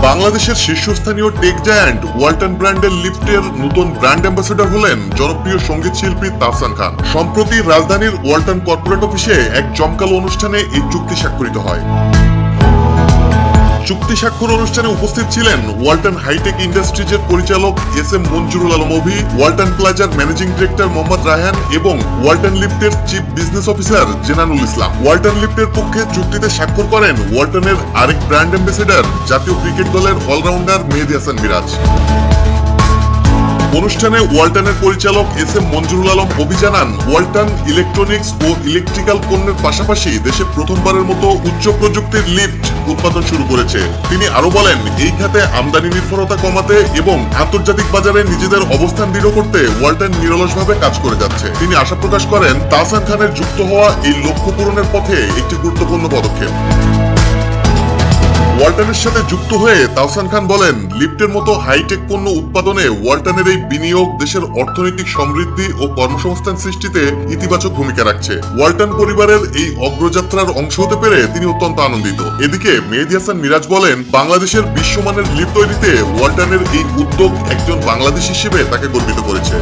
বাংলাদেশের শীর্ষস্থানীয় tech giant Walton ব্র্যান্ডের লিফটের নতুন ব্র্যান্ড অ্যাম্বাসেডর হলেন জনপ্রিয় সঙ্গীত শিল্পী তাহসান খান। সম্প্রতি রাজধানীর ওয়ালটন কর্পোরেট অফিসে এক জমকালো অনুষ্ঠানে এই চুক্তি স্বাক্ষরিত হয়। চুক্তি স্বাক্ষর অনুষ্ঠানে উপস্থিত ছিলেন ওয়ালটন হাইটেক ইন্ডাস্ট্রিজের পরিচালক এস.এম. মঞ্জুরুল আলম অভি, ওয়ালটন প্লাজার ম্যানেজিং ডিরেক্টর মোহাম্মদ রায়হান এবং ওয়ালটন লিফটের চিফ বিজনেস অফিসার জেনানুল ইসলাম। ওয়ালটন লিফটের পক্ষে চুক্তিতে স্বাক্ষর করেন ওয়ালটনের আরেক ব্র্যান্ড অ্যাম্বাসেডর জাতীয় ক্রিকেট দলের অলরাউন্ডার মেহেদী হাসান মিরাজ। অনুষ্ঠানে ওয়ালটনের পরিচালক এস.এম. মঞ্জুরুল আলম অভি জানান, ওয়ালটন ইলেকট্রনিক্স ও ইলেকট্রিক্যাল পণ্যের পাশাপাশি দেশে প্রথমবারের মতো উচ্চ প্রযুক্তির লিফট উৎপাদন শুরু করেছে। তিনি আরো বলেন, এই খাতে আমদানি নির্ভরতা কমাতে এবং আন্তর্জাতিক বাজারে নিজেদের অবস্থান দৃঢ় করতে ওয়ালটন নিরলসভাবে কাজ করে যাচ্ছে। তিনি আশা প্রকাশ করেন, তাহসান খানের যুক্ত হওয়া এই লক্ষ্য পূরণের পথে একটি গুরুত্বপূর্ণ পদক্ষেপ। ওয়ালটনের সাথে যুক্ত হয়ে তাহসান খান বলেন, লিফটের মতো হাইটেক পণ্য উৎপাদনে ওয়ালটনের এই বিনিয়োগ দেশের অর্থনৈতিক সমৃদ্ধি ও কর্মসংস্থান সৃষ্টিতে ইতিবাচক ভূমিকা রাখছে। ওয়ালটন পরিবারের এই অগ্রযাত্রার অংশ হতে পেরে তিনি অত্যন্ত আনন্দিত। এদিকে মেহেদী হাসান মিরাজ বলেন, বাংলাদেশের বিশ্বমানের লিফট তৈরিতে ওয়ালটনের এই উদ্যোগ একজন বাংলাদেশী হিসেবে তাকে গর্বিত করেছে।